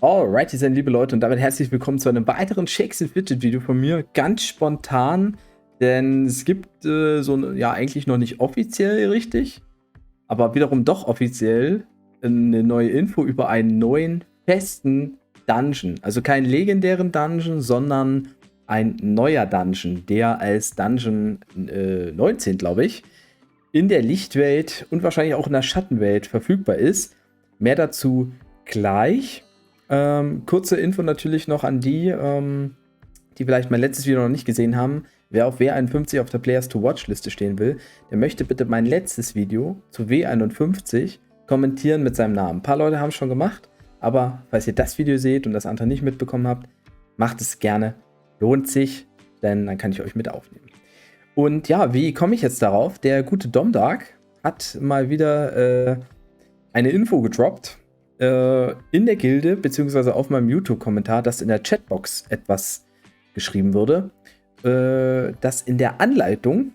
Alright, ihr seid liebe Leute und damit herzlich willkommen zu einem weiteren Shakes and Fidget Video von mir. Ganz spontan, denn es gibt ja eigentlich noch nicht offiziell richtig, aber wiederum doch offiziell eine neue Info über einen neuen festen Dungeon. Also keinen legendären Dungeon, sondern ein neuer Dungeon, der als Dungeon 19, glaube ich, in der Lichtwelt und wahrscheinlich auch in der Schattenwelt verfügbar ist. Mehr dazu gleich. Kurze Info natürlich noch an die, die vielleicht mein letztes Video noch nicht gesehen haben. Wer auf W51 auf der Players to Watch Liste stehen will, der möchte bitte mein letztes Video zu W51 kommentieren mit seinem Namen. Ein paar Leute haben es schon gemacht, aber falls ihr das Video seht und das andere nicht mitbekommen habt, macht es gerne. Lohnt sich, denn dann kann ich euch mit aufnehmen. Und ja, wie komme ich jetzt darauf? Der gute Domdark hat mal wieder eine Info gedroppt in der Gilde, beziehungsweise auf meinem YouTube-Kommentar, dass in der Chatbox etwas geschrieben wurde, dass in der Anleitung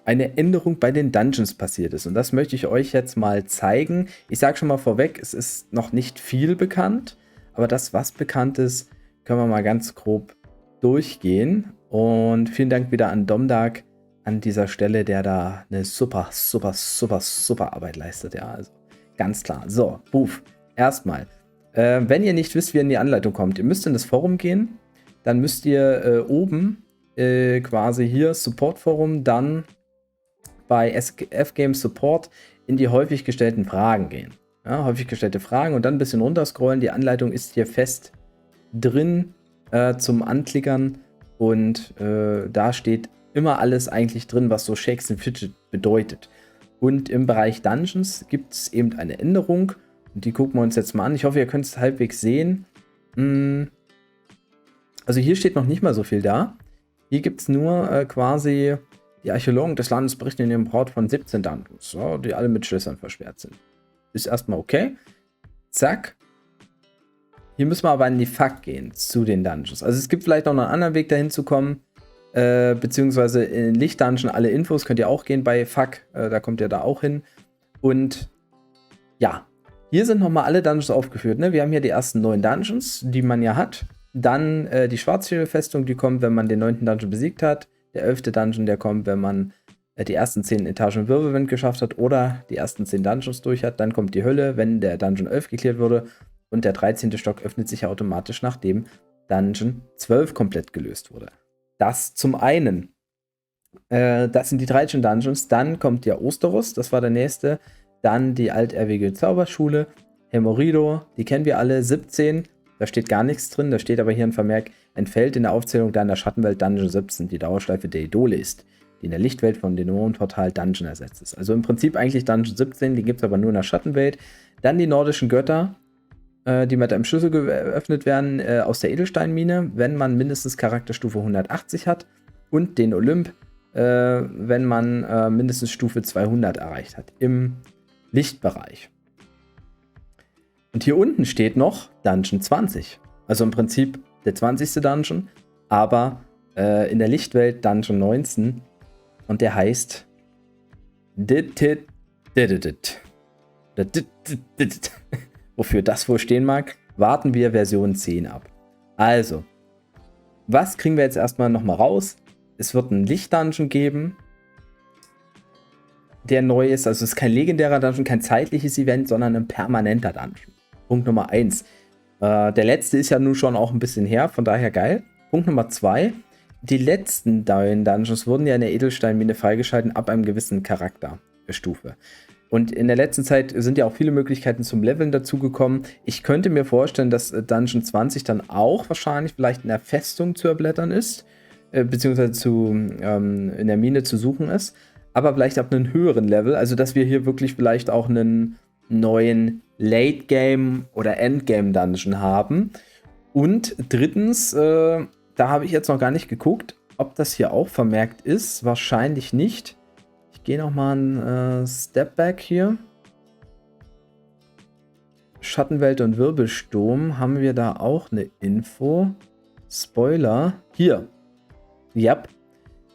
eine Änderung bei den Dungeons passiert ist. Und das möchte ich euch jetzt mal zeigen. Ich sage schon mal vorweg, es ist noch nicht viel bekannt, aber das, was bekannt ist, können wir mal ganz grob durchgehen. Und vielen Dank wieder an Domdark an dieser Stelle, der da eine super Arbeit leistet. Ja, also ganz klar. So, Buf. Erstmal, wenn ihr nicht wisst, wie ihr in die Anleitung kommt, ihr müsst in das Forum gehen, dann müsst ihr oben quasi hier Support Forum, dann bei F-Game Support in die häufig gestellten Fragen gehen. Ja, häufig gestellte Fragen und dann ein bisschen runterscrollen. Die Anleitung ist hier fest drin zum Anklickern und da steht immer alles eigentlich drin, was so Shakes and Fidget bedeutet. Und im Bereich Dungeons gibt es eben eine Änderung. Und die gucken wir uns jetzt mal an. Ich hoffe, ihr könnt es halbwegs sehen. Also hier steht noch nicht mal so viel da. Hier gibt es nur quasi die Archäologen des Landes berichten in ihrem Report von 17 Dungeons, so, die alle mit Schlössern versperrt sind. Ist erstmal okay. Zack. Hier müssen wir aber in die FAQ gehen zu den Dungeons. Also es gibt vielleicht noch einen anderen Weg dahin zu kommen. Beziehungsweise in Licht-Dungeon alle Infos könnt ihr auch gehen bei FAQ. Da kommt ihr da auch hin. Und ja. Hier sind nochmal alle Dungeons aufgeführt. Ne? Wir haben hier die ersten 9 Dungeons, die man ja hat. Dann die Schwarzschädelfestung, die kommt, wenn man den 9. Dungeon besiegt hat. Der 11. Dungeon, der kommt, wenn man die ersten 10 Etagen Wirbelwind geschafft hat oder die ersten 10 Dungeons durch hat. Dann kommt die Hölle, wenn der Dungeon 11 geklärt wurde. Und der 13. Stock öffnet sich automatisch, nachdem Dungeon 12 komplett gelöst wurde. Das zum einen. Das sind die 13 Dungeons. Dann kommt ja Osterus, das war der nächste. Dann die altehrwürdige Zauberschule, Hemorido, die kennen wir alle, 17, da steht gar nichts drin, da steht aber hier ein Vermerk, ein Feld in der Aufzählung deiner Schattenwelt Dungeon 17, die Dauerschleife der Idole ist, die in der Lichtwelt von Dämonenportal Dungeon ersetzt ist. Also im Prinzip eigentlich Dungeon 17, die gibt es aber nur in der Schattenwelt. Dann die nordischen Götter, die mit einem Schlüssel geöffnet werden aus der Edelsteinmine, wenn man mindestens Charakterstufe 180 hat. Und den Olymp, wenn man mindestens Stufe 200 erreicht hat im Lichtbereich. Und hier unten steht noch Dungeon 20. Also im Prinzip der 20. Dungeon, aber in der Lichtwelt Dungeon 19. Und der heißt wofür das wohl stehen mag, warten wir Version 10 ab. Also, was kriegen wir jetzt erstmal nochmal raus? Es wird einen Licht-Dungeon geben, der neu ist. Also es ist kein legendärer Dungeon, kein zeitliches Event, sondern ein permanenter Dungeon. Punkt Nummer 1. Der letzte ist ja nun schon auch ein bisschen her, von daher geil. Punkt Nummer 2. Die letzten neuen Dungeons wurden ja in der Edelsteinmine freigeschalten ab einem gewissen Charakterstufe. Und in der letzten Zeit sind ja auch viele Möglichkeiten zum Leveln dazugekommen. Ich könnte mir vorstellen, dass Dungeon 20 dann auch wahrscheinlich vielleicht in der Festung zu erblättern ist, beziehungsweise in der Mine zu suchen ist. Aber vielleicht ab einem höheren Level, also dass wir hier wirklich vielleicht auch einen neuen Late-Game- oder Endgame-Dungeon haben. Und drittens, da habe ich jetzt noch gar nicht geguckt, ob das hier auch vermerkt ist. Wahrscheinlich nicht. Ich gehe nochmal einen Step Back hier. Schattenwelt und Wirbelsturm, haben wir da auch eine Info? Spoiler. Hier. Yep.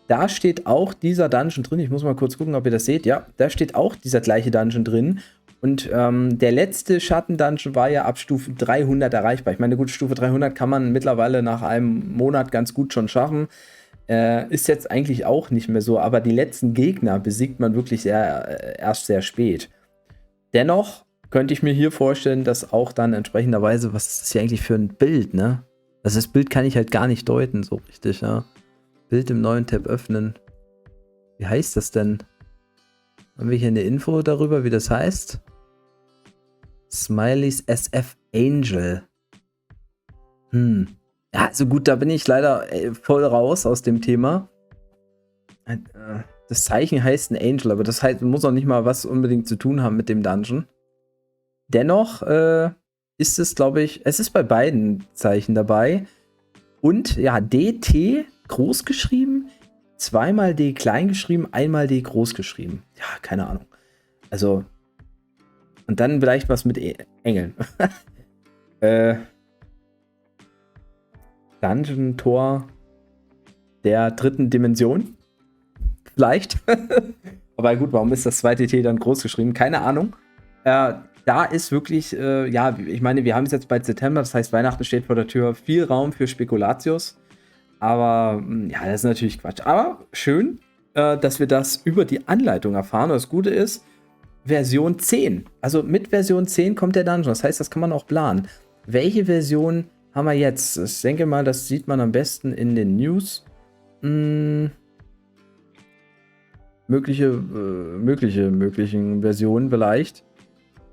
Da steht auch dieser Dungeon drin. Ich muss mal kurz gucken, ob ihr das seht. Ja, da steht auch dieser gleiche Dungeon drin. Und der letzte Schatten-Dungeon war ja ab Stufe 300 erreichbar. Ich meine, gut, Stufe 300 kann man mittlerweile nach einem Monat ganz gut schon schaffen. Ist jetzt eigentlich auch nicht mehr so, aber die letzten Gegner besiegt man wirklich erst sehr spät. Dennoch könnte ich mir hier vorstellen, dass auch dann entsprechenderweise, was ist das hier eigentlich für ein Bild, ne? Also das Bild kann ich halt gar nicht deuten, so richtig, ja. Bild im neuen Tab öffnen. Wie heißt das denn? Haben wir hier eine Info darüber, wie das heißt? Smileys SF Angel. Ja, also gut, da bin ich leider voll raus aus dem Thema. Das Zeichen heißt ein Angel, aber das heißt, muss auch nicht mal was unbedingt zu tun haben mit dem Dungeon. Dennoch ist es, glaube ich, es ist bei beiden Zeichen dabei. Und ja, DT groß geschrieben, zweimal D klein geschrieben, einmal D groß geschrieben. Ja, keine Ahnung. Also, und dann vielleicht was mit Engeln. Dungeon Tor der dritten Dimension. Vielleicht. Aber gut, warum ist das zweite T dann groß geschrieben? Keine Ahnung. Da ist wirklich, ja, ich meine, wir haben es jetzt bald September, das heißt, Weihnachten steht vor der Tür, viel Raum für Spekulatius. Aber ja, das ist natürlich Quatsch. Aber schön, dass wir das über die Anleitung erfahren. Und das Gute ist, Version 10. Also mit Version 10 kommt der Dungeon. Das heißt, das kann man auch planen. Welche Version haben wir jetzt? Ich denke mal, das sieht man am besten in den News. Möglichen Versionen vielleicht.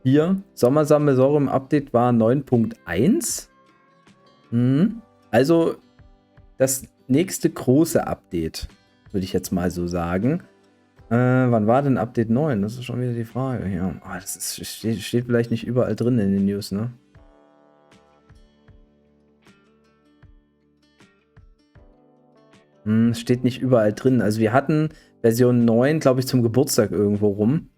Hier, Sommersammelsorium Update war 9.1. Also das nächste große Update, würde ich jetzt mal so sagen. Wann war denn Update 9? Das ist schon wieder die Frage. Ja, das steht vielleicht nicht überall drin in den News, ne? Es steht nicht überall drin. Also wir hatten Version 9, glaube ich, zum Geburtstag irgendwo rum.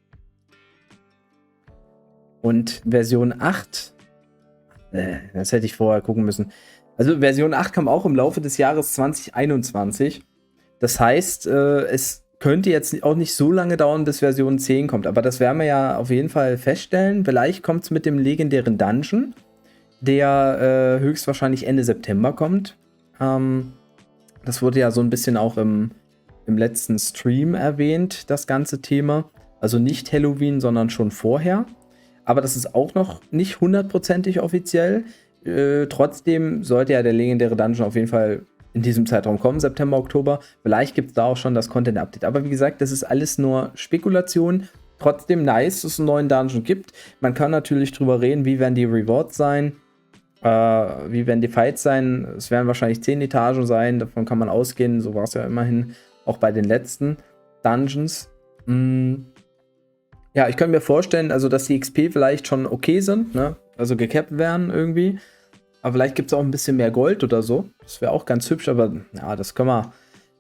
Und Version 8, das hätte ich vorher gucken müssen. Also Version 8 kam auch im Laufe des Jahres 2021. Das heißt, es könnte jetzt auch nicht so lange dauern, bis Version 10 kommt. Aber das werden wir ja auf jeden Fall feststellen. Vielleicht kommt es mit dem legendären Dungeon, der höchstwahrscheinlich Ende September kommt. Das wurde ja so ein bisschen auch im letzten Stream erwähnt, das ganze Thema. Also nicht Halloween, sondern schon vorher. Aber das ist auch noch nicht hundertprozentig offiziell. Trotzdem sollte ja der legendäre Dungeon auf jeden Fall in diesem Zeitraum kommen, September, Oktober. Vielleicht gibt es da auch schon das Content-Update. Aber wie gesagt, das ist alles nur Spekulation. Trotzdem nice, dass es einen neuen Dungeon gibt. Man kann natürlich drüber reden, wie werden die Rewards sein, wie werden die Fights sein. Es werden wahrscheinlich 10 Etagen sein, davon kann man ausgehen. So war es ja immerhin auch bei den letzten Dungeons. Ja, ich könnte mir vorstellen, also dass die XP vielleicht schon okay sind, ne? Also gecapped werden irgendwie. Aber vielleicht gibt es auch ein bisschen mehr Gold oder so. Das wäre auch ganz hübsch, aber ja, das können wir.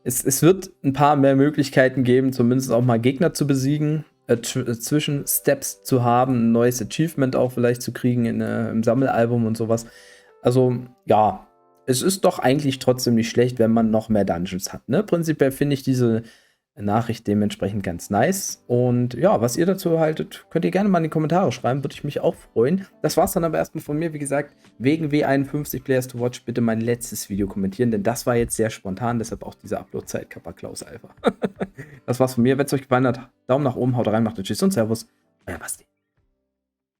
Es wird ein paar mehr Möglichkeiten geben, zumindest auch mal Gegner zu besiegen, Zwischensteps zu haben, ein neues Achievement auch vielleicht zu kriegen im Sammelalbum und sowas. Also, ja, es ist doch eigentlich trotzdem nicht schlecht, wenn man noch mehr Dungeons hat. Ne? Prinzipiell finde ich diese Nachricht dementsprechend ganz nice. Und ja, was ihr dazu haltet, könnt ihr gerne mal in die Kommentare schreiben, würde ich mich auch freuen. Das war's dann aber erstmal von mir. Wie gesagt, wegen W51 Players to Watch bitte mein letztes Video kommentieren, denn das war jetzt sehr spontan, deshalb auch diese Upload-Zeit, Kappa Klaus Alpha. Das war's von mir. Wenn es euch gefallen hat, Daumen nach oben, haut rein, macht einen Tschüss und Servus. Euer Basti.